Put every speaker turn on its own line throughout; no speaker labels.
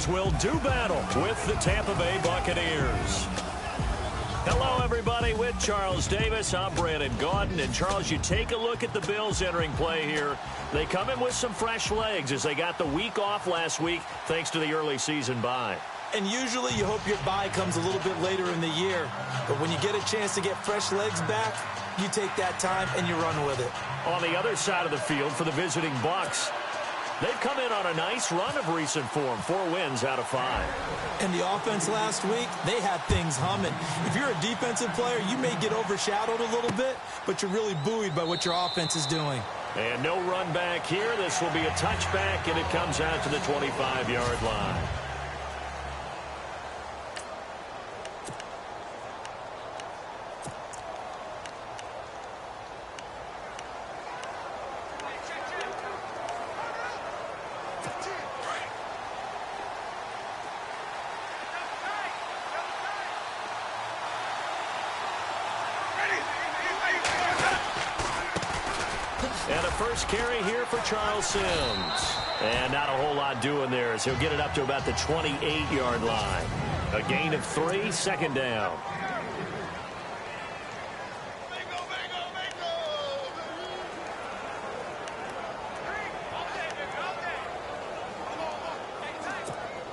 will do battle with the Tampa Bay Buccaneers. Hello, everybody. With Charles Davis, I'm Brandon Gaudin. And, Charles, you take a look at the Bills entering play here. They come in with some fresh legs as they got the week off last week thanks to the early season bye.
And usually you hope your bye comes a little bit later in the year. But when you get a chance to get fresh legs back, you take that time and you run with it.
On the other side of the field for the visiting Bucs, they've come in on a nice run of recent form, 4 wins out of 5.
And the offense last week, they had things humming. If you're a defensive player, you may get overshadowed a little bit, but you're really buoyed by what your offense is doing.
And no run back here. This will be a touchback, and it comes out to the 25-yard line. And a first carry here for Charles Sims. And not a whole lot doing there as he'll get it up to about the 28-yard line. A gain of 3, second down.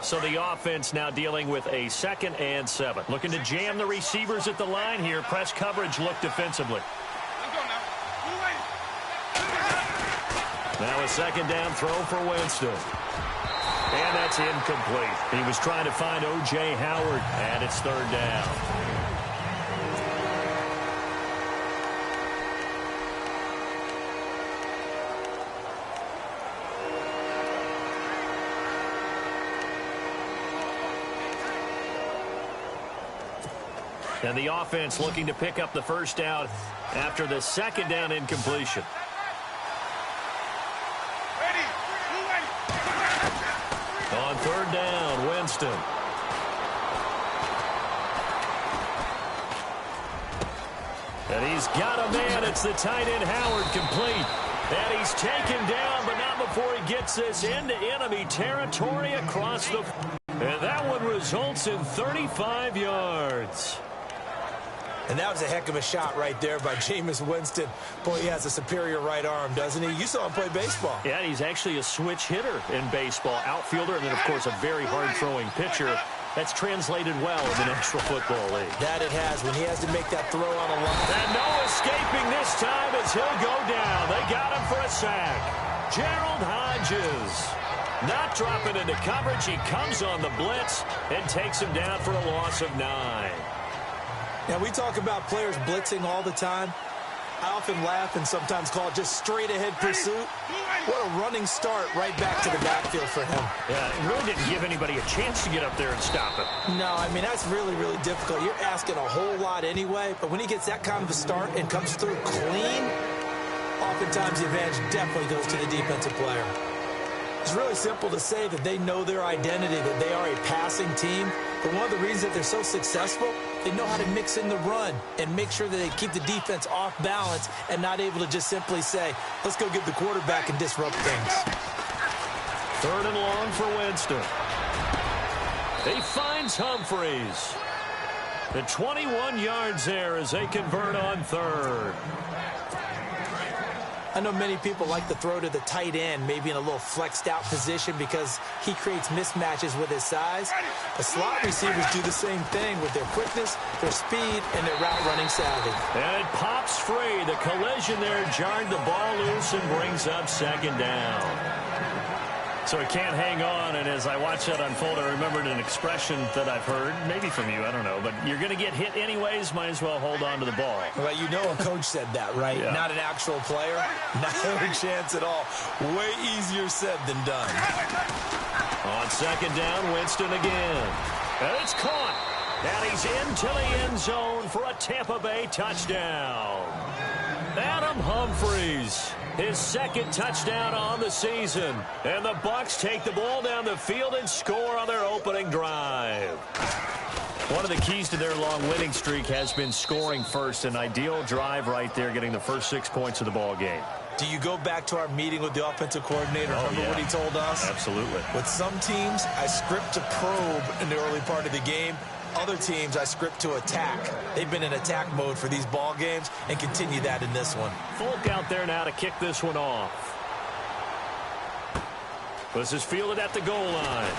So the offense now dealing with a 2nd and 7. Looking to jam the receivers at the line here. Press coverage look defensively. Now a 2nd down throw for Winston. And that's incomplete. He was trying to find O.J. Howard, and it's 3rd down. And the offense looking to pick up the first down after the 2nd down incompletion. On 3rd down, Winston. And he's got a man. It's the tight end, Howard, complete. And he's taken down, but not before he gets this into enemy territory across the... And that one results in 35 yards.
And that was a heck of a shot right there by Jameis Winston. Boy, he has a superior right arm, doesn't he? You saw him play baseball.
Yeah, he's actually a switch hitter in baseball. Outfielder, and then, of course, a very hard-throwing pitcher. That's translated well in the National Football League.
That it has when he has to make that throw on a line.
And no escaping this time as he'll go down. They got him for a sack. Gerald Hodges not dropping into coverage. He comes on the blitz and takes him down for a loss of 9.
Now, we talk about players blitzing all the time. I often laugh and sometimes call it just straight-ahead pursuit. What a running start right back to the backfield for him.
Yeah, it really didn't give anybody a chance to get up there and stop it.
No, I mean, that's really, really difficult. You're asking a whole lot anyway, but when he gets that kind of a start and comes through clean, oftentimes the advantage definitely goes to the defensive player. It's really simple to say that they know their identity, that they are a passing team. But one of the reasons that they're so successful, they know how to mix in the run and make sure that they keep the defense off balance and not able to just simply say, let's go get the quarterback and disrupt things.
3rd and long for Winston. He finds Humphreys. The 21 yards there as they convert on 3rd.
I know many people like to throw to the tight end, maybe in a little flexed out position because he creates mismatches with his size. The slot receivers do the same thing with their quickness, their speed, and their route running savvy.
And it pops free. The collision there jarred the ball loose and brings up 2nd down. So it can't hang on, and as I watch that unfold, I remembered an expression that I've heard, maybe from you, I don't know, but you're going to get hit anyways, might as well hold on to the ball.
Well, you know a coach said that, right?
Yeah.
Not an actual player. Not a chance at all. Way easier said than done.
On 2nd down, Winston again. And it's caught. And he's into the end zone for a Tampa Bay touchdown. Adam Humphreys, his 2nd touchdown on the season. And the Bucs take the ball down the field and score on their opening drive. One of the keys to their long winning streak has been scoring first. An ideal drive right there, getting the first 6 points of the ball game.
Do you go back to our meeting with the offensive coordinator? Remember what he told us?
Absolutely.
With some teams, I script to probe in the early part of the game. Other teams, I script to attack. They've been in attack mode for these ball games and continue that in this one.
Folk out there now to kick this one off. This is fielded at the goal line.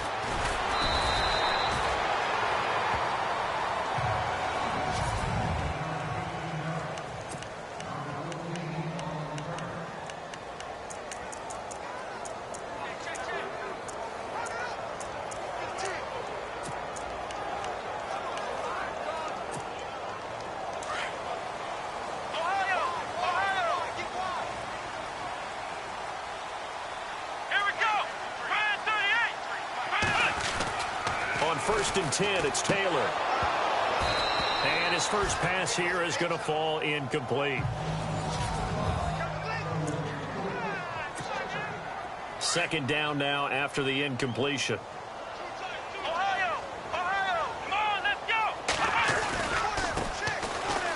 First and 10, it's Taylor. And his first pass here is going to fall incomplete. Second down now after the incompletion.
Ohio, come on, let's go.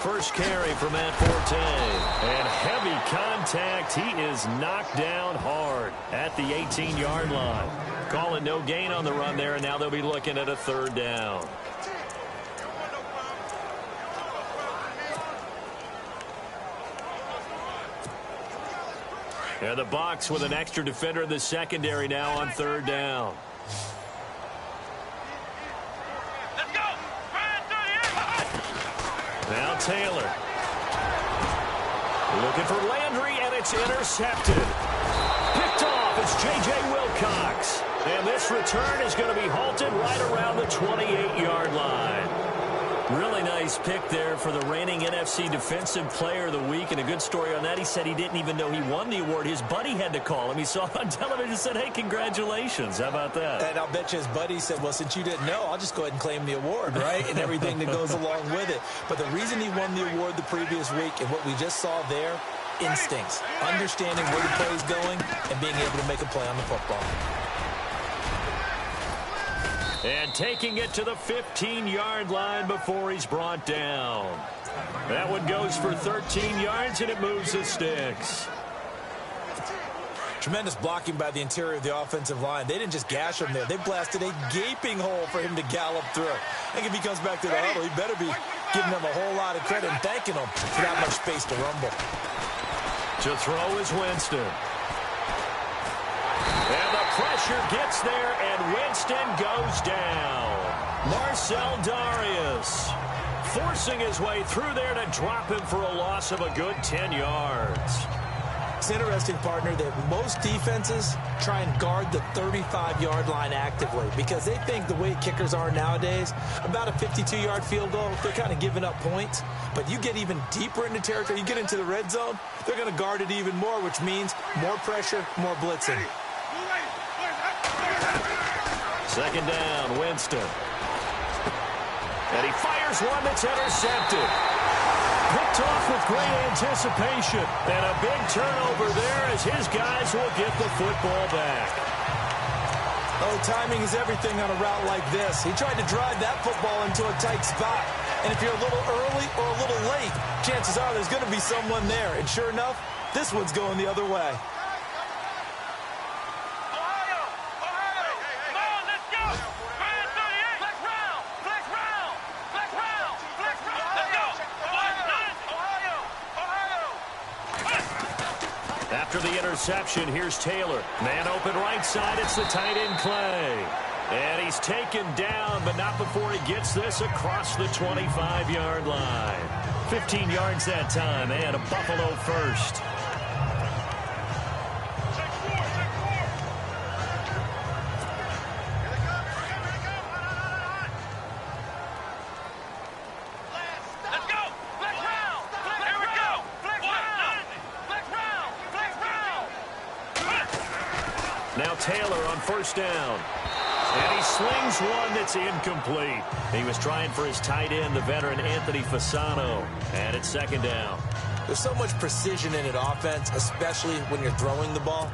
First carry for Matt Forte. And heavy contact. He is knocked down hard at the 18-yard line. Calling no gain on the run there, and now they'll be looking at a third down. And the Bucs with an extra defender in the secondary now on third down.
Let's go.
Now Taylor. Looking for Landry, and it's intercepted. Picked off. It's J.J. Wilcox. And this return is going to be halted right around the 28-yard line. Really nice pick there for the reigning NFC Defensive Player of the Week. And a good story on that. He said he didn't even know he won the award. His buddy had to call him. He saw it on television and said, hey, congratulations. How about that?
And I'll bet you his buddy said, well, since you didn't know, I'll just go ahead and claim the award, right? And everything that goes along with it. But the reason he won the award the previous week and what we just saw there, instincts, understanding where the play is going and being able to make a play on the football.
And taking it to the 15-yard line before he's brought down. That one goes for 13 yards, and it moves the sticks.
Tremendous blocking by the interior of the offensive line. They didn't just gash him there. They blasted a gaping hole for him to gallop through. I think if he comes back to the huddle, he better be giving them a whole lot of credit and thanking them for that much space to rumble.
To throw is Winston. And the pressure gets there, and Winston goes down. Marcell Dareus forcing his way through there to drop him for a loss of a good 10 yards.
It's interesting, partner, that most defenses try and guard the 35-yard line actively because they think the way kickers are nowadays, about a 52-yard field goal, they're kind of giving up points. But you get even deeper into territory, you get into the red zone, they're going to guard it even more, which means more pressure, more blitzing.
Second down, Winston. And he fires one that's intercepted. Picked off with great anticipation. And a big turnover there as his guys will get the football back.
Oh, timing is everything on a route like this. He tried to drive that football into a tight spot. And if you're a little early or a little late, chances are there's going to be someone there. And sure enough, this one's going the other way.
After the interception, here's Taylor. Man open right side, it's the tight end Clay. And he's taken down, but not before he gets this across the 25-yard line. 15 yards that time, and a Buffalo first. Now Taylor on first down. And he slings one that's incomplete. He was trying for his tight end, the veteran Anthony Fasano. And it's second down.
There's so much precision in an offense, especially when you're throwing the ball.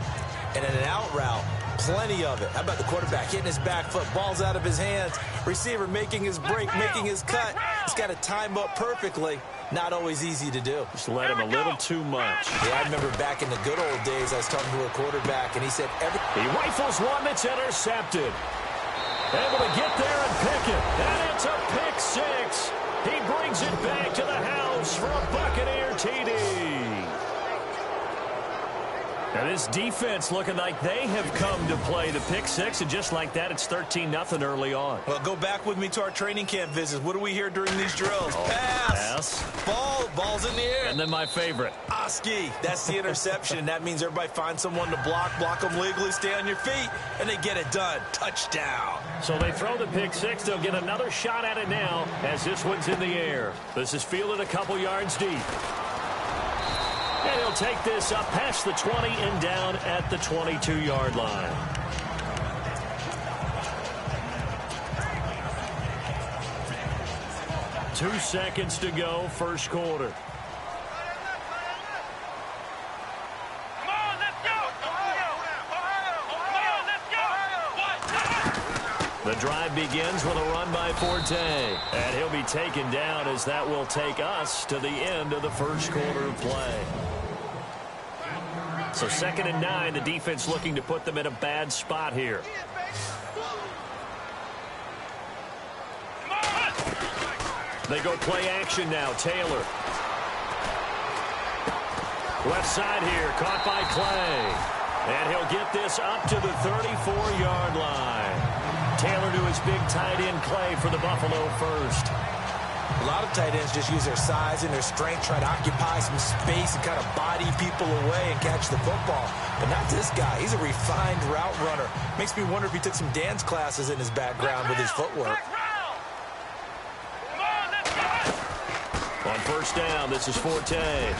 And in an out route, plenty of it. How about the quarterback hitting his back foot, ball's out of his hands, receiver making his break, making his cut, He's got to time up perfectly. Not always easy to do.
Just let him a little too much.
Yeah, I remember back in the good old days, I was talking to a quarterback, and he said,
He rifles one that's intercepted. Able to get there and pick it. And it's a pick six. He brings it back to the house for a Buccaneer TD. Now this defense looking like they have come to play the pick six, and just like that, it's 13-0 early on.
well, go back with me to our training camp visits. What do we hear during these drills? Pass. Ball's in the air.
And then my favorite.
Oski, that's the interception. That means everybody finds someone to block them legally, stay on your feet, and they get it done. Touchdown.
So they throw the pick six. They'll get another shot at it now as this one's in the air. This is fielded a couple yards deep. And he'll take this up past the 20 and down at the 22-yard line. Two seconds to go, first quarter.
Come on, let's go! Ohio! Come on, let's go!
The drive begins with a run by Forte. And he'll be taken down as that will take us to the end of the first quarter of play. So 2nd and 9, the defense looking to put them in a bad spot here. They go play action now. Taylor. Left side here, caught by Clay. And he'll get this up to the 34-yard line. Taylor to his big tight end Clay for the Buffalo first.
A lot of tight ends just use their size and their strength, try to occupy some space and kind of body people away and catch the football. But not this guy. He's a refined route runner. Makes me wonder if he took some dance classes in his background with his footwork.
On first down, this is Forte. And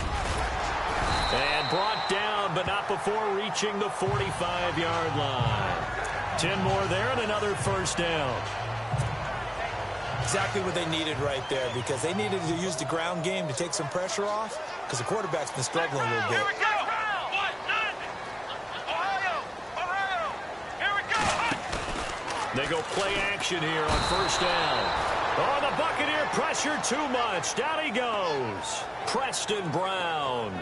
brought down, but not before reaching the 45-yard line. 10 more there and another first down.
Exactly what they needed right there, because they needed to use the ground game to take some pressure off, because the quarterback's been struggling a little bit.
Here we go! Ohio! Here we go!
They go play action here on first down. Oh, the Buccaneer pressure too much. Down he goes. Preston Brown.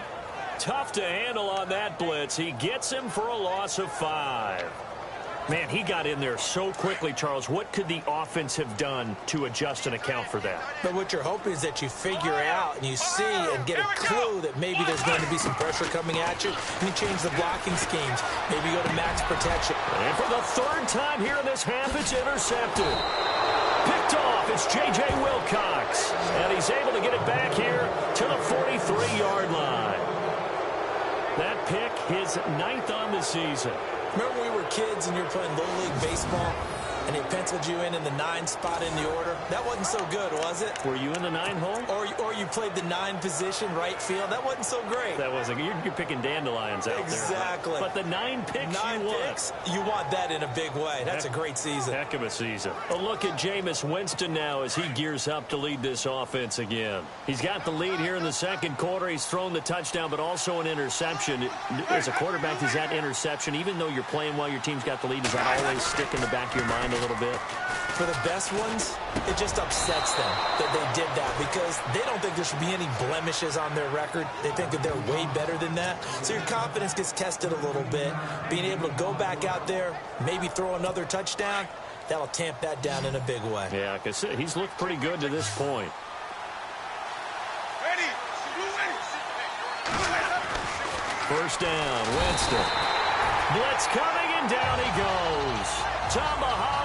Tough to handle on that blitz. He gets him for a loss of 5. Man, he got in there so quickly, Charles. What could the offense have done to adjust and account for that?
But what you're hoping is that you figure out and you see and get a clue that maybe there's going to be some pressure coming at you, and you change the blocking schemes. Maybe go to max protection.
And for the 3rd time here in this half, it's intercepted. Picked off, it's J.J. Wilcox. And he's able to get it back here to the 43-yard line. That pick, his 9th on the season.
Remember when we were kids and you were playing Little League Baseball and they penciled you in the 9 spot in the order? That wasn't so good, was it?
Were you in the 9 hole?
Or you played the 9 position, right field. That wasn't so great.
That wasn't. You're picking dandelions out
exactly.
there. But the 9 picks
9
you
picks, you want that in a big way. That's a great season.
Heck of a season. A look at Jameis Winston now as he gears up to lead this offense again. He's got the lead here in the 2nd quarter. He's thrown the touchdown, but also an interception. As a quarterback, does that interception, even though you're playing while your team's got the lead, does that always stick in the back of your mind a little bit?
For the best ones, it just upsets them that they did that, because they don't think there should be any blemishes on their record. They think that they're way better than that. So your confidence gets tested a little bit. Being able to go back out there, maybe throw another touchdown, that'll tamp that down in a big way.
Yeah, because he's looked pretty good to this point.
Ready!
First down, Winston. Blitz coming, and down he goes. Tomahali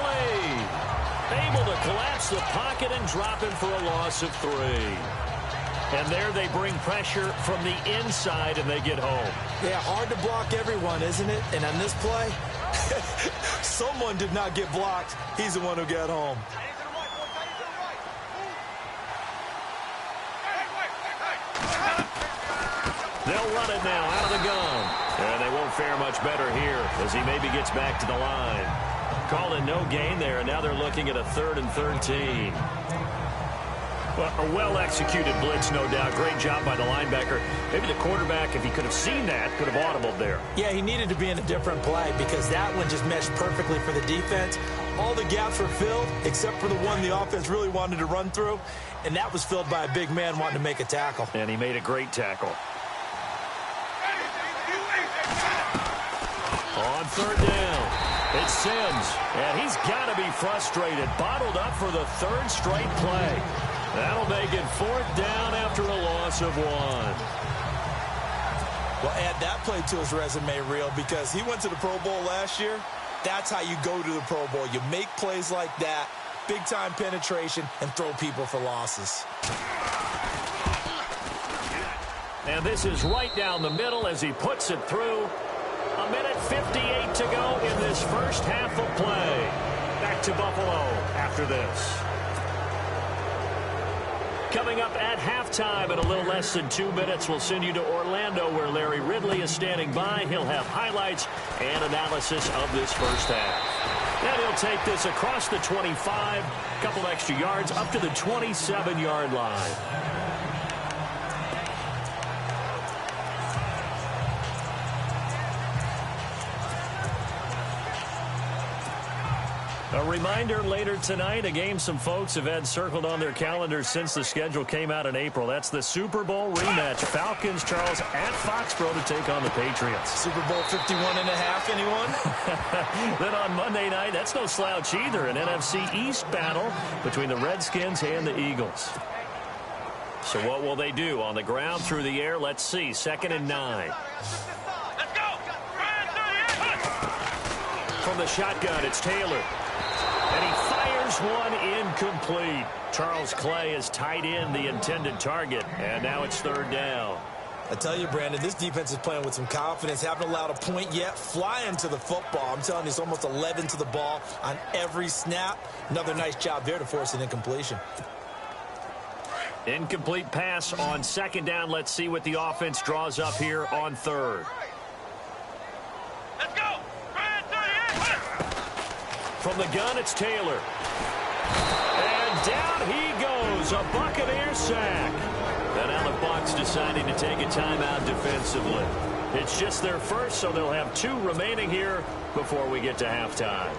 able to collapse the pocket and drop him for a loss of 3. And there they bring pressure from the inside, and they get home.
Yeah, hard to block everyone, isn't it? And on this play, someone did not get blocked. He's the one who got home.
They'll run it now out of the gun. And they won't fare much better here as he maybe gets back to the line. Called a no gain there, and now they're looking at a 3rd and 13. Well, a well-executed blitz, no doubt. Great job by the linebacker. Maybe the quarterback, if he could have seen that, could have audibled there.
Yeah, he needed to be in a different play, because that one just meshed perfectly for the defense. All the gaps were filled except for the one the offense really wanted to run through, and that was filled by a big man wanting to make a tackle.
And he made a great tackle. On third down, it's Sims, and he's got to be frustrated. Bottled up for the third straight play. That'll make it fourth down after a loss of 1.
Well, add that play to his resume reel because he went to the Pro Bowl last year. That's how you go to the Pro Bowl. You make plays like that, big-time penetration, and throw people for losses.
And this is right down the middle as he puts it through. 1:58 to go in this first half of play. Back to Buffalo after this. Coming up at halftime in a little less than 2 minutes, we'll send you to Orlando where Larry Ridley is standing by. He'll have highlights and analysis of this first half. And he'll take this across the 25, a couple extra yards up to the 27-yard line. A reminder later tonight, a game some folks have had circled on their calendars since the schedule came out in April. That's the Super Bowl rematch. Falcons, Charles, at Foxborough to take on the Patriots.
Super Bowl 51.5, anyone?
Then on Monday night, that's no slouch either, an NFC East battle between the Redskins and the Eagles. So what will they do? On the ground, through the air, let's see. 2nd and 9.
Let's go!
From the shotgun, it's Taylor. And he fires one incomplete. Charles Clay has tied in the intended target, and now it's 3rd down.
I tell you, Brandon, this defense is playing with some confidence. Haven't allowed a point yet. Flying to the football. I'm telling you, it's almost 11 to the ball on every snap. Another nice job there to force an incompletion.
Incomplete pass on 2nd down. Let's see what the offense draws up here on 3rd.
Let's go!
From the gun, it's Taylor. And down he goes. A Buccaneer sack. And now the Bucs deciding to take a timeout defensively. It's just their first, so they'll have 2 remaining here before we get to halftime.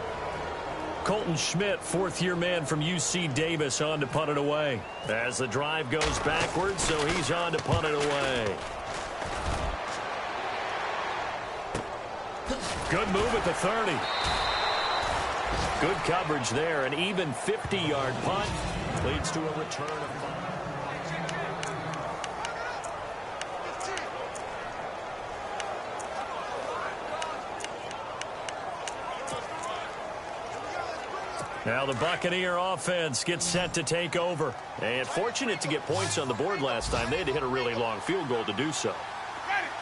Colton Schmidt, 4th-year man from UC Davis, on to punt it away. As the drive goes backwards, so he's on to punt it away. Good move at the 30. Good coverage there. An even 50-yard punt leads to a return of 5. Now the Buccaneer offense gets set to take over. And fortunate to get points on the board last time. They had to hit a really long field goal to do so.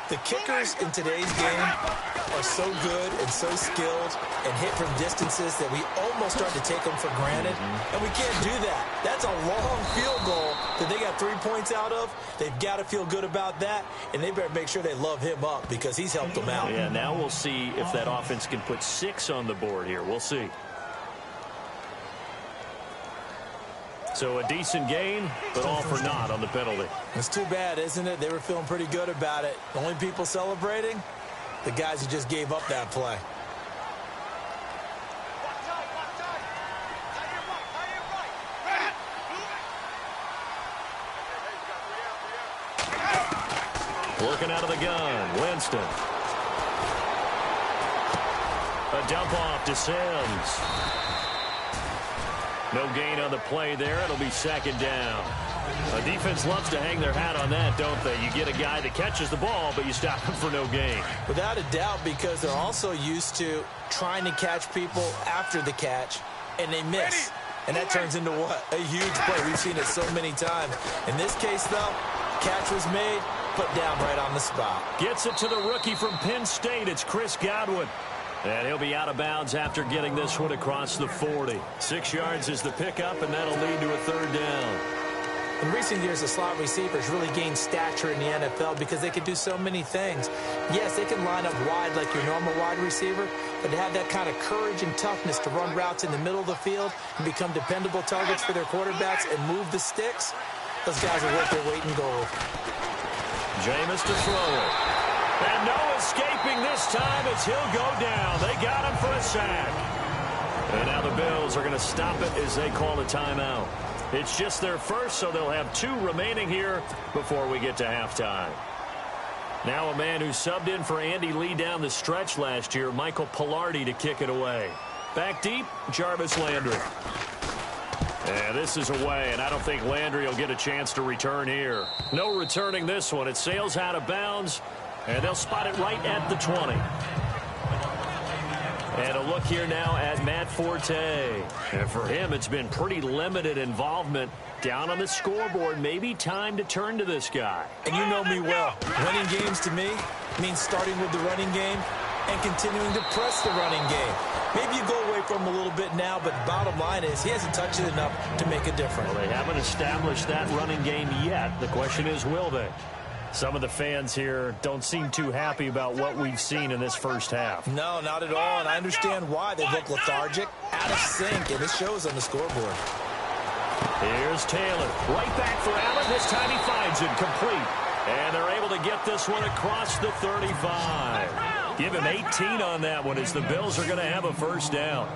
The kickers in today's game are so good and so skilled and hit from distances that we almost start to take them for granted. And we can't do that. That's a long field goal that they got 3 points out of. They've got to feel good about that, and they better make sure they love him up because he's helped them out.
Yeah, now we'll see if that offense can put 6 on the board here. We'll see. So a decent gain, but all for naught on the penalty.
It's too bad, isn't it? They were feeling pretty good about it. The only people celebrating, the guys who just gave up that play.
Working out of the gun, Winston. A dump off to Sims. No gain on the play there. It'll be 2nd down. The defense loves to hang their hat on that, don't they? You get a guy that catches the ball, but you stop him for no gain.
Without a doubt, because they're also used to trying to catch people after the catch, and they miss. And that turns into what? A huge play. We've seen it so many times. In this case, though, catch was made, put down right on the spot.
Gets it to the rookie from Penn State. It's Chris Godwin. And he'll be out of bounds after getting this one across the 40. 6 yards is the pickup, and that'll lead to a 3rd down.
In recent years, the slot receivers really gained stature in the NFL because they can do so many things. Yes, they can line up wide like your normal wide receiver, but to have that kind of courage and toughness to run routes in the middle of the field and become dependable targets for their quarterbacks and move the sticks, those guys are worth their weight in gold.
Jameis to throw it. And no escaping this time as he'll go down. They got him for a sack. And now the Bills are going to stop it as they call a timeout. It's just their first, so they'll have 2 remaining here before we get to halftime. Now a man who subbed in for Andy Lee down the stretch last year, Michael Palardy, to kick it away. Back deep, Jarvis Landry. And this is away, and I don't think Landry will get a chance to return here. No returning this one. It sails out of bounds, and they'll spot it right at the 20. And a look here now at Matt Forte. And for him, it's been pretty limited involvement down on the scoreboard. Maybe time to turn to this guy.
And you know me well. Winning games to me means starting with the running game and continuing to press the running game. Maybe you go away from him a little bit now, but bottom line is he hasn't touched it enough to make a difference.
Well, they haven't established that running game yet. The question is, will they? Some of the fans here don't seem too happy about what we've seen in this first half.
No, not at all, and I understand why. They look lethargic, out of sync, and it shows on the scoreboard.
Here's Taylor. Right back for Allen. This time he finds it complete. And they're able to get this one across the 35. Give him 18 on that one as the Bills are going to have a first down.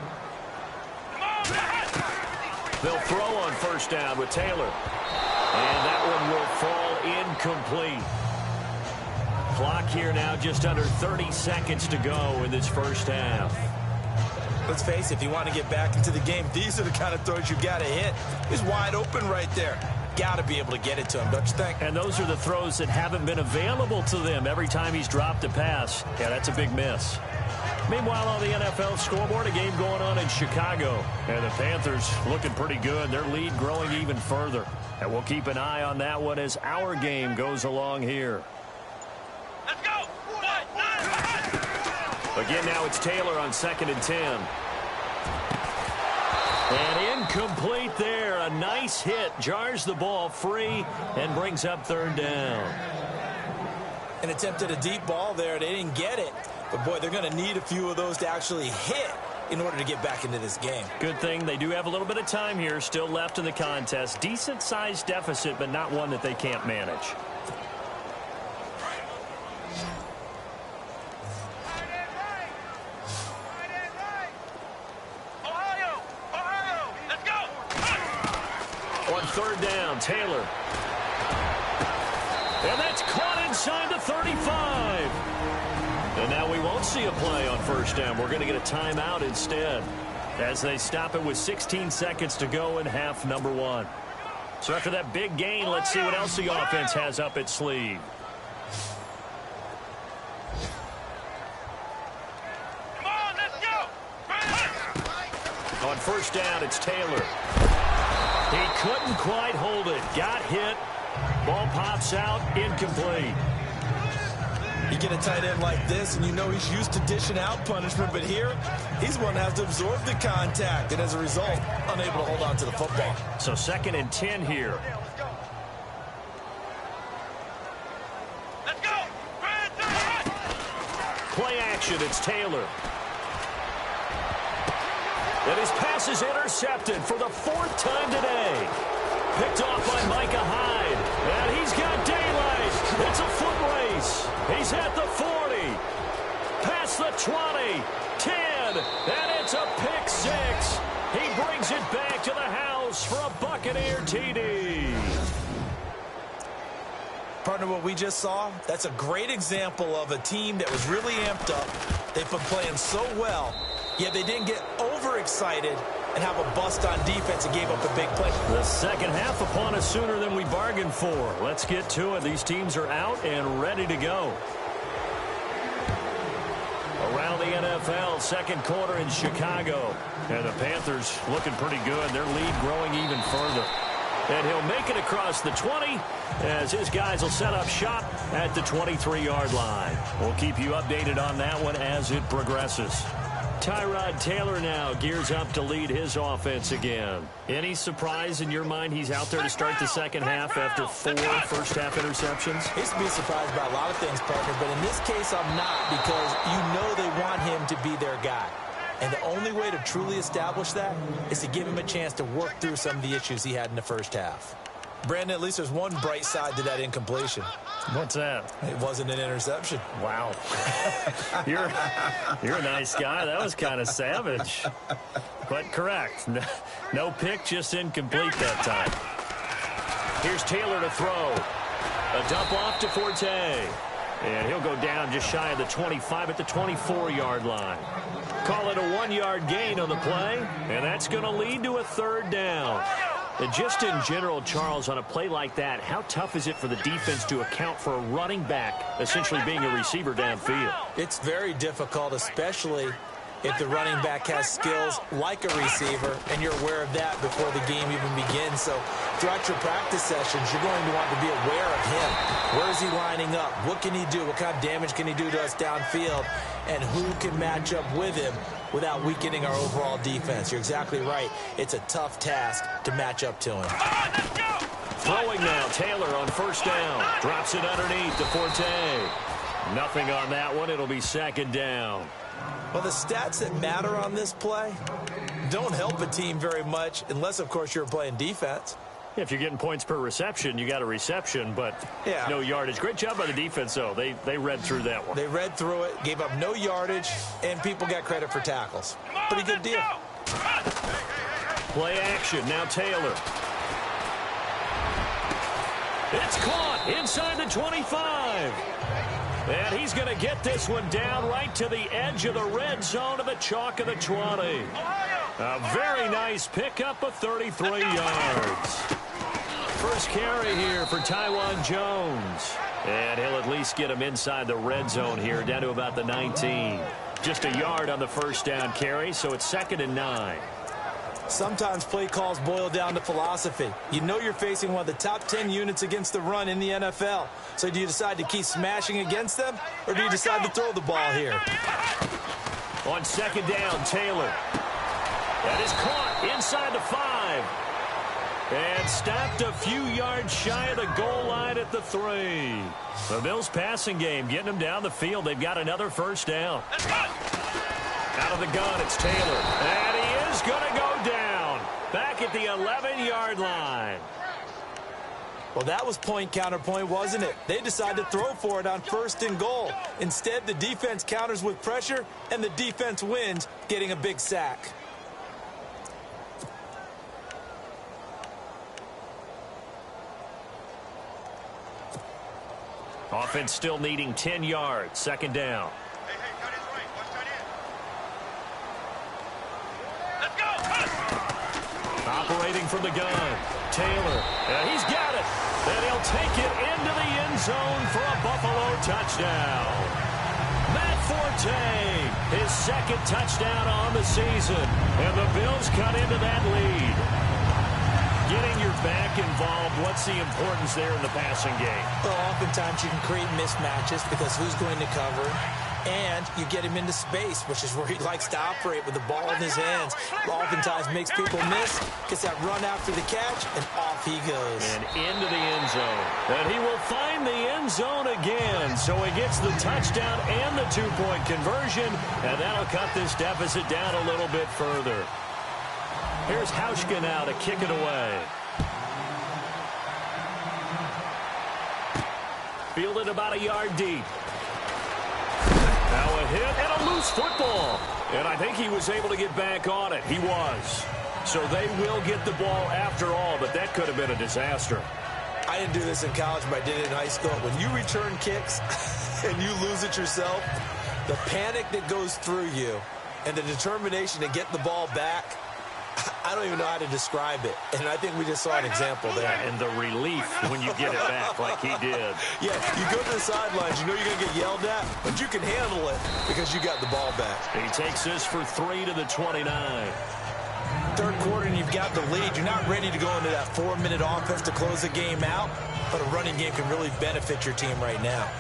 They'll throw on first down with Taylor. And that one will fall incomplete. Clock here now just under 30 seconds to go in this first half.
Let's face it, if you want to get back into the game, these are the kind of throws you got to hit. He's wide open right there. Got to be able to get it to him, don't you think?
And those are the throws that haven't been available to them every time he's dropped a pass. Yeah, that's a big miss. Meanwhile, on the NFL scoreboard, a game going on in Chicago. And the Panthers looking pretty good. Their lead growing even further. And we'll keep an eye on that one as our game goes along here.
Let's go.
Again, now it's Taylor on 2nd and 10. And incomplete there. A nice hit. Jars the ball free and brings up 3rd down.
An attempt at a deep ball there. They didn't get it. But, boy, they're going to need a few of those to actually hit in order to get back into this game.
Good thing they do have a little bit of time here still left in the contest. Decent-sized deficit, but not one that they can't manage. On 3rd down, Taylor. And that's caught inside the 35. And now we won't see a play on 1st down. We're going to get a timeout instead as they stop it with 16 seconds to go in half number 1. So after that big gain, let's see what else the offense has up its sleeve.
Come on, let's go.
On 1st down, it's Taylor. He couldn't quite hold it. Got hit. Ball pops out. Incomplete.
You get a tight end like this, and you know he's used to dishing out punishment, but here, he's one that has to absorb the contact, and as a result, unable to hold on to the football.
So 2nd and 10 here.
Let's go.
Play action, it's Taylor. And his pass is intercepted for the 4th time today. Picked off by Micah Hyde. And he's got daylight. It's a foot race. He's at the 40. Past the 20. 10. And it's a pick 6. He brings it back to the house for a Buccaneer TD.
Partner, what we just saw, that's a great example of a team that was really amped up. They've been playing so well, yet they didn't get overexcited and have a bust on defense and gave up a big play.
The second half upon us sooner than we bargained for. Let's get to it. These teams are out and ready to go. Around the NFL, 2nd quarter in Chicago. And the Panthers looking pretty good. Their lead growing even further. And he'll make it across the 20 as his guys will set up shop at the 23-yard line. We'll keep you updated on that one as it progresses. Tyrod Taylor now gears up to lead his offense again. Any surprise in your mind he's out there to start the second half after 4 first-half interceptions?
He's to be surprised by a lot of things, partner, but in this case I'm not, because you know they want him to be their guy. And the only way to truly establish that is to give him a chance to work through some of the issues he had in the first half. Brandon, at least there's one bright side to that incompletion.
What's that?
It wasn't an interception.
Wow. You're a nice guy. That was kind of savage. But correct. No pick, just incomplete that time. Here's Taylor to throw. A dump off to Forte. And he'll go down just shy of the 25 at the 24-yard line. Call it a 1-yard gain on the play, and that's going to lead to a third down. And just in general, Charles, on a play like that, how tough is it for the defense to account for a running back essentially being a receiver downfield?
It's very difficult, especially if the running back has skills like a receiver, and you're aware of that before the game even begins. So throughout your practice sessions, you're going to want to be aware of him. Where is he lining up? What can he do? What kind of damage can he do to us downfield? And who can match up with him without weakening our overall defense? You're exactly right. It's a tough task to match up to him.
Throwing now, Taylor on first down. Drops it underneath to Forte. Nothing on that one. It'll be second down.
Well, the stats that matter on this play don't help a team very much unless, of course, you're playing defense.
If you're getting points per reception, you got a reception, but no yardage. Great job by the defense, though. They read through that one.
They read through it, gave up no yardage, and people got credit for tackles. Pretty good deal.
Play action. Now Taylor. It's caught inside the 25. And he's going to get this one down right to the edge of the red zone of the chalk of the 20. A very nice pickup of 33 yards. First carry here for Taiwan Jones. And he'll at least get him inside the red zone here, down to about the 19. Just a yard on the first down carry, so it's 2nd and 9.
Sometimes play calls boil down to philosophy. You know you're facing one of the top 10 units against the run in the NFL. So do you decide to keep smashing against them, or do you decide to throw the ball here?
On second down, Taylor. That is caught inside the 5. And stopped a few yards shy of the goal line at the 3. The Bills passing game getting them down the field. They've got another first down. Out of the gun, it's Taylor. And he is going to go down. Back at the 11-yard line.
Well, that was point counterpoint, wasn't it? They decided to throw for it on 1st and goal. Instead, the defense counters with pressure, and the defense wins, getting a big sack.
Offense still needing 10 yards. Second down. Operating from the gun, Taylor, and he's got it. And he'll take it into the end zone for a Buffalo touchdown. Matt Forte, his 2nd touchdown on the season, and the Bills cut into that lead. Getting your back involved, what's the importance there in the passing game?
Well, oftentimes you can create mismatches because who's going to cover him? And you get him into space, which is where he likes to operate with the ball in his hands. Oftentimes makes people miss, gets that run after the catch, and off he goes.
And into the end zone. And he will find the end zone again. So he gets the touchdown and the 2-point conversion, and that'll cut this deficit down a little bit further. Here's Hauschka now to kick it away. Fielded about a yard deep. Now a hit and a loose football. And I think he was able to get back on it. He was. So they will get the ball after all, but that could have been a disaster.
I didn't do this in college, but I did it in high school. When you return kicks and you lose it yourself, the panic that goes through you and the determination to get the ball back, I don't even know how to describe it. And I think we just saw an example there.
And the relief when you get it back like he did.
Yeah, you go to the sidelines, you know you're going to get yelled at, but you can handle it because you got the ball back.
He takes this for 3 to the 29.
3rd quarter and you've got the lead. You're not ready to go into that 4-minute offense to close the game out, but a running game can really benefit your team right now.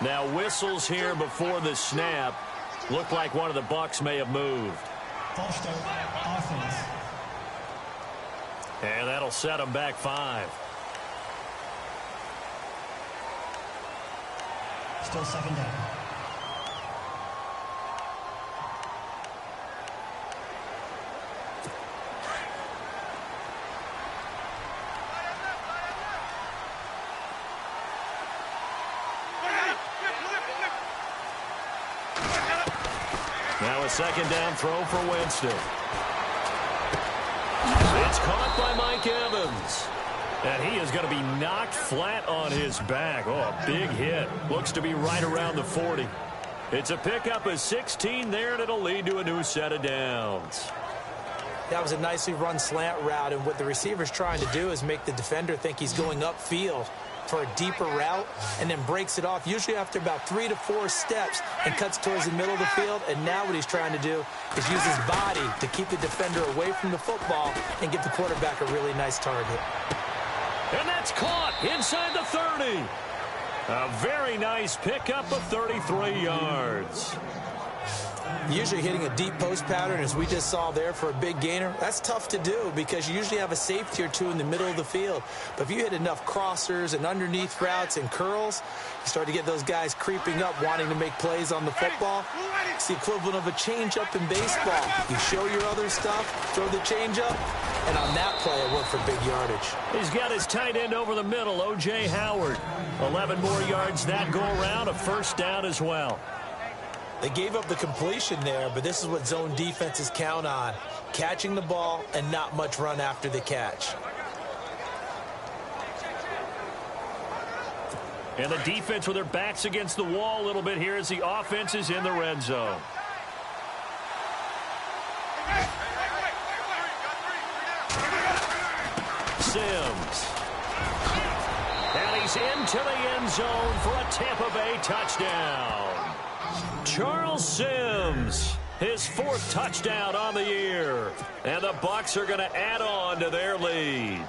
Now whistles here before the snap. Looked like one of the Bucs may have moved.
False start, offense.
And that'll set them back 5.
Still second down.
Now a second down throw for Winston. It's caught by Mike Evans. And he is going to be knocked flat on his back. Oh, a big hit. Looks to be right around the 40. It's a pickup of 16 there, and it'll lead to a new set of downs.
That was a nicely run slant route, and what the receiver's trying to do is make the defender think he's going upfield for a deeper route and then breaks it off, usually after about 3 to 4 steps, and cuts towards the middle of the field. And now what he's trying to do is use his body to keep the defender away from the football and give the quarterback a really nice target.
And that's caught inside the 30. A very nice pickup of 33 yards.
Usually hitting a deep post pattern, as we just saw there, for a big gainer, that's tough to do because you usually have a safety or two in the middle of the field. But if you hit enough crossers and underneath routes and curls, you start to get those guys creeping up, wanting to make plays on the football. It's the equivalent of a changeup in baseball. You show your other stuff, throw the changeup, and on that play, it worked for big yardage.
He's got his tight end over the middle, O.J. Howard. 11 more yards that go around, a first down as well.
They gave up the completion there, but this is what zone defenses count on. Catching the ball and not much run after the catch.
And the defense with their backs against the wall a little bit here as the offense is in the red zone. Sims. And he's into the end zone for a Tampa Bay touchdown. Charles Sims, his 4th touchdown on the year. And the Bucs are going to add on to their lead.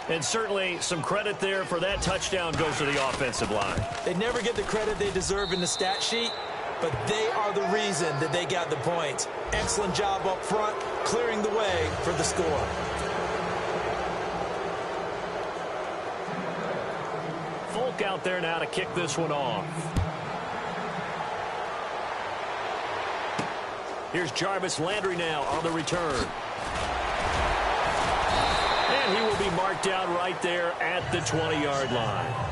And certainly some credit there for that touchdown goes to the offensive line.
They never get the credit they deserve in the stat sheet, but they are the reason that they got the points. Excellent job up front, clearing the way for the score.
Folk out there now to kick this one off. Here's Jarvis Landry now on the return. And he will be marked down right there at the 20-yard line.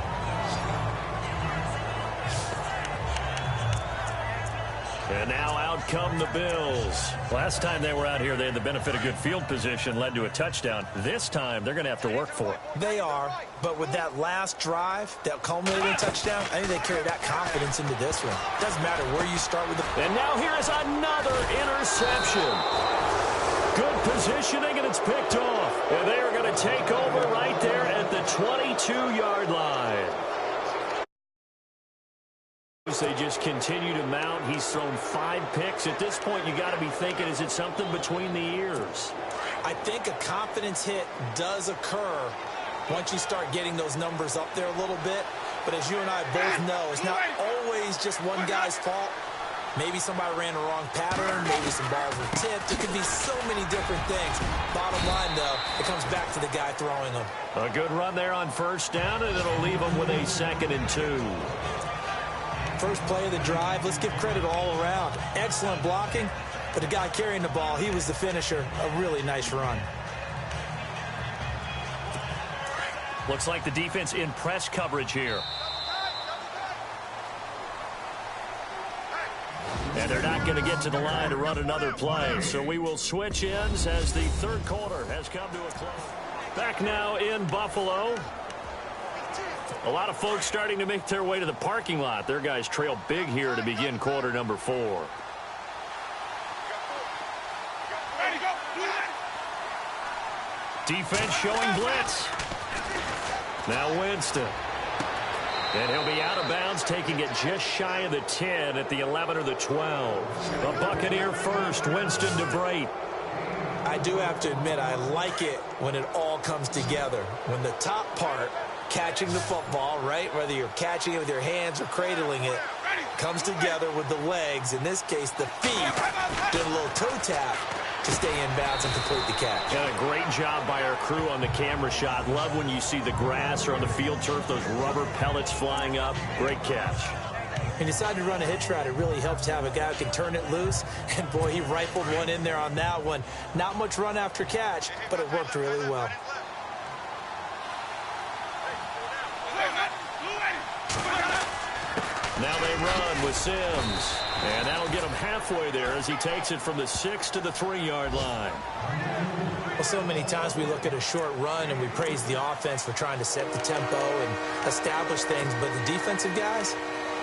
And now out come the Bills. Last time they were out here, they had the benefit of good field position, led to a touchdown. This time, they're going to have to work for it.
They are, but with that last drive, that culminating touchdown, I think they carry that confidence into this one. Doesn't matter where you start with the...
And now here is another interception. Good positioning, and it's picked off. And they are going to take over right there at the 22-yard line. They just continue to mount. He's thrown 5 picks. At this point, you got to be thinking, is it something between the ears?
I think a confidence hit does occur once you start getting those numbers up there a little bit. But as you and I both know, it's not always just one guy's fault. Maybe somebody ran the wrong pattern. Maybe some balls were tipped. It could be so many different things. Bottom line, though, it comes back to the guy throwing them.
A good run there on first down, and it'll leave them with a 2nd and 2.
First play of the drive, let's give credit all around. Excellent blocking, but the guy carrying the ball, he was the finisher. A really nice run.
Looks like the defense in press coverage here. And they're not going to get to the line to run another play. So we will switch ends as the 3rd quarter has come to a close. Back now in Buffalo. A lot of folks starting to make their way to the parking lot. Their guys trail big here to begin quarter number 4. Defense showing blitz. Now Winston. And he'll be out of bounds, taking it just shy of the 10 at the 11 or the 12. The Buccaneer first, Winston to Brate.
I do have to admit, I like it when it all comes together. When the top part, catching the football, right, whether you're catching it with your hands or cradling it, comes together with the legs, in this case the feet, did a little toe tap to to stay in bounds and complete the catch.
And a great job by our crew on the camera shot. Love when you see the grass or on the field turf, those rubber pellets flying up. Great catch.
He decided to run a hitch route. It really helps to have a guy who can turn it loose. And, boy, he rifled one in there on that one. Not much run after catch, but it worked really well.
Now they run with Sims. And that'll get him halfway there as he takes it from the 6 to the 3-yard line.
Well, so many times we look at a short run and we praise the offense for trying to set the tempo and establish things. But the defensive guys,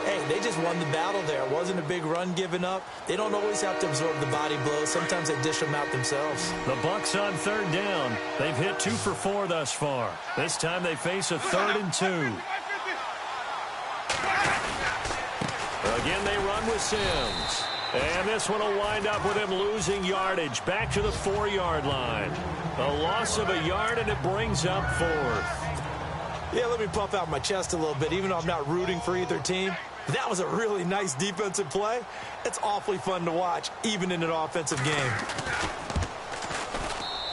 hey, they just won the battle there. It wasn't a big run given up. They don't always have to absorb the body blows. Sometimes they dish them out themselves.
The Bucs on 3rd down. They've hit 2 for 4 thus far. This time they face a 3rd and 2. Again, they run with Sims. And this one will wind up with him losing yardage back to the 4-yard line. A loss of a yard, and it brings up 4th.
Yeah, let me puff out my chest a little bit, even though I'm not rooting for either team. That was a really nice defensive play. It's awfully fun to watch, even in an offensive game.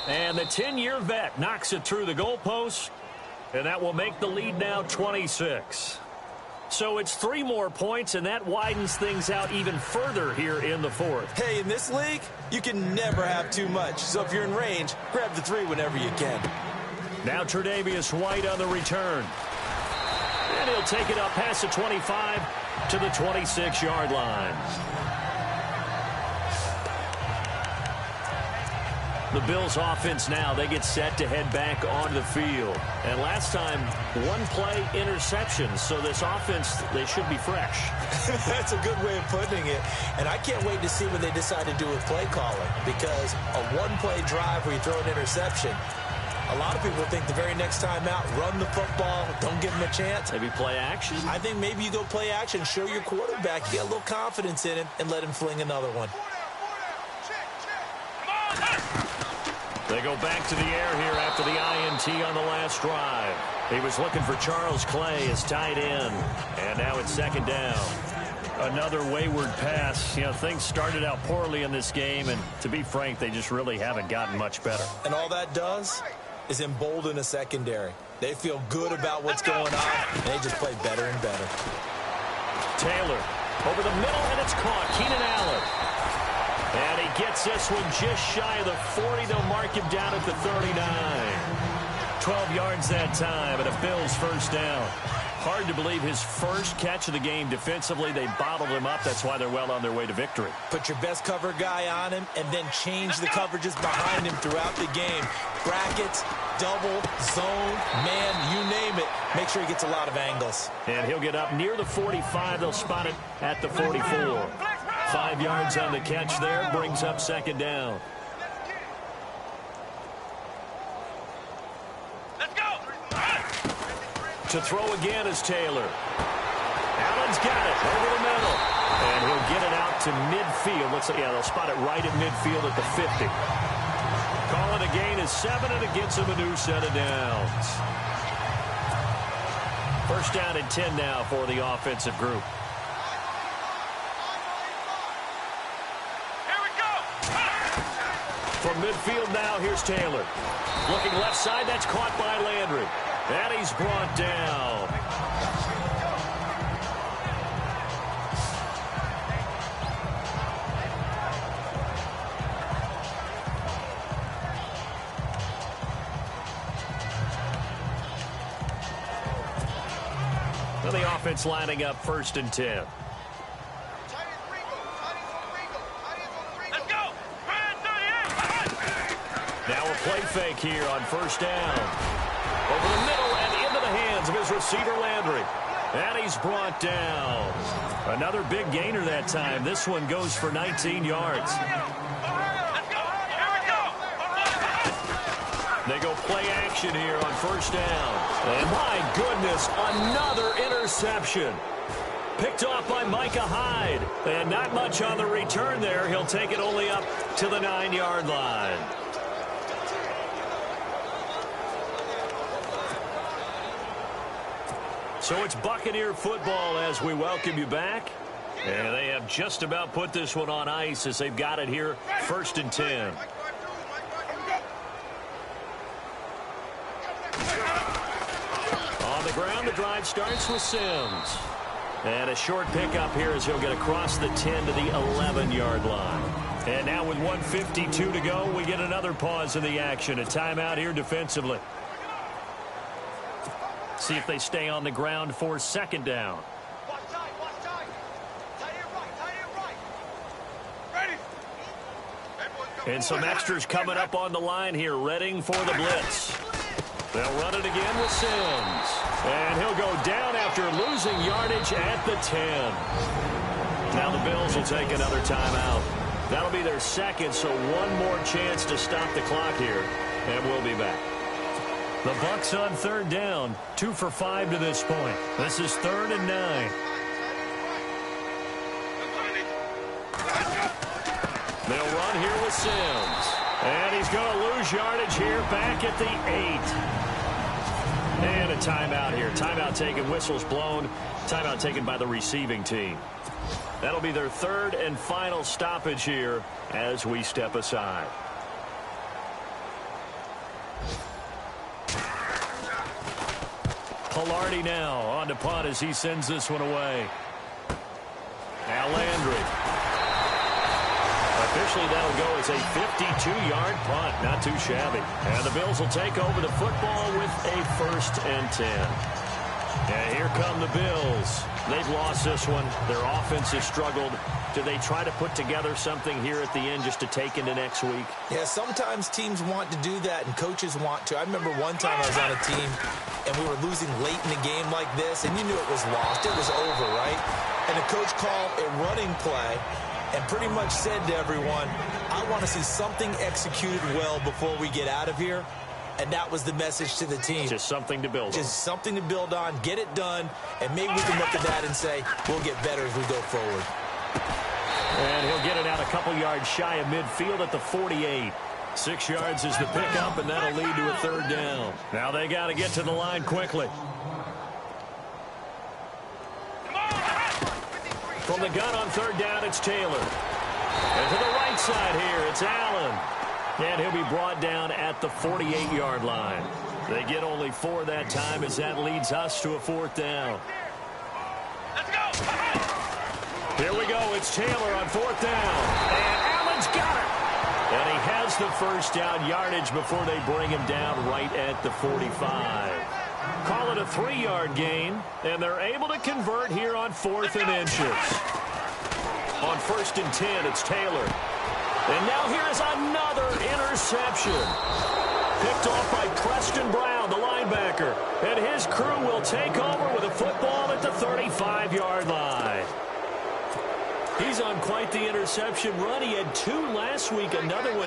And the 10-year vet knocks it through the goalpost, and that will make the lead now 26. So it's 3 more points, and that widens things out even further here in the 4th.
Hey, in this league, you can never have too much. So if you're in range, grab the 3 whenever you can.
Now Tre'Davious White on the return. And he'll take it up past the 25 to the 26-yard line. The Bills offense now, they get set to head back onto the field. And last time, 1-play interception. So this offense, they should be fresh.
That's a good way of putting it. And I can't wait to see what they decide to do with play calling. Because a 1-play drive where you throw an interception, a lot of people think the very next time out, run the football, don't give them a chance.
Maybe play action?
I think maybe you go play action, show your quarterback, you get a little confidence in him, and let him fling another one.
They go back to the air here after the INT on the last drive. He was looking for Charles Clay as tight end. And now it's 2nd down. Another wayward pass. You know, things started out poorly in this game, and to be frank, they just really haven't gotten much better.
And all that does is embolden a secondary. They feel good about what's going on, and they just play better and better.
Taylor over the middle, and it's caught. Keenan Allen. And he gets this one just shy of the 40. They'll mark him down at the 39. 12 yards that time, and a Bills 1st down. Hard to believe his first catch of the game defensively. They bottled him up. That's why they're well on their way to victory.
Put your best cover guy on him and then change the coverages behind him throughout the game. Brackets, double, zone, man, you name it. Make sure he gets a lot of angles.
And he'll get up near the 45. They'll spot it at the 44. 5 yards on the catch there. Brings up 2nd down. To throw again is Taylor. Allen's got it over the middle. And he'll get it out to midfield. Let's say, yeah, they'll spot it right at midfield at the 50. Calling a gain is 7, and it gets him a new set of downs. 1st down and 10 now for the offensive group.
Here we go.
From midfield now, here's Taylor. Looking left side, that's caught by Landry. And he's brought down. Well, the offense lining up 1st and 10.
Let's go.
Now a play fake here on 1st down. Over the middle and into the hands of his receiver, Landry. And he's brought down. Another big gainer that time. This one goes for 19 yards.
Let's go. Here we go.
They go play action here on 1st down. And my goodness, another interception. Picked off by Micah Hyde. And not much on the return there. He'll take it only up to the 9-yard line. So it's Buccaneer football as we welcome you back. And they have just about put this one on ice as they've got it here, 1st and 10. ground, the drive starts with Sims. And a short pickup here as he'll get across the 10 to the 11-yard line. And now with 1:52 to go, we get another pause in the action. A timeout here defensively. See if they stay on the ground for second down. And some extras coming up on the line here, readying for the blitz. They'll run it again with Sims. And he'll go down after losing yardage at the 10. Now the Bills will take another timeout. That'll be their second, so one more chance to stop the clock here. And we'll be back. The Bucs on third down, 2 for 5 to this point. This is 3rd and 9. They'll run here with Sims. And he's going to lose yardage here back at the 8. And a timeout here. Timeout taken, whistles blown. Timeout taken by the receiving team. That'll be their 3rd and final stoppage here as we step aside. Palardy now on to punt as he sends this one away. Now Landry. Officially, that'll go as a 52-yard punt. Not too shabby. And the Bills will take over the football with a 1st and 10. And here come the Bills. They've lost this one. Their offense has struggled. Do they try to put together something here at the end just to take into next week?
Yeah, sometimes teams want to do that, and coaches want to. I remember one time I was on a team, and we were losing late in the game like this, and you knew it was lost. It was over, right? And the coach called a running play and pretty much said to everyone, I want to see something executed well before we get out of here. And that was the message to the team.
Just something to build on.
Just something to build on, get it done, and maybe we can look at that and say, we'll get better as we go forward.
And he'll get it out a couple yards shy of midfield at the 48. 6 yards is the pickup, and that'll lead to a 3rd down. Now they got to get to the line quickly. From the gun on 3rd down, it's Taylor. And to the right side here, it's Allen. And he'll be brought down at the 48-yard line. They get only 4 that time as that leads us to a 4th down.
Let's go.
Here we go. It's Taylor on 4th down. And Allen's got it. And he has the 1st down yardage before they bring him down right at the 45. Call it a 3-yard gain. And they're able to convert here on 4th and inches. On 1st and 10, it's Taylor. And now here is another interception. Picked off by Preston Brown, the linebacker. And his crew will take over with a football at the 35-yard line. He's on quite the interception run. He had 2 last week, another one.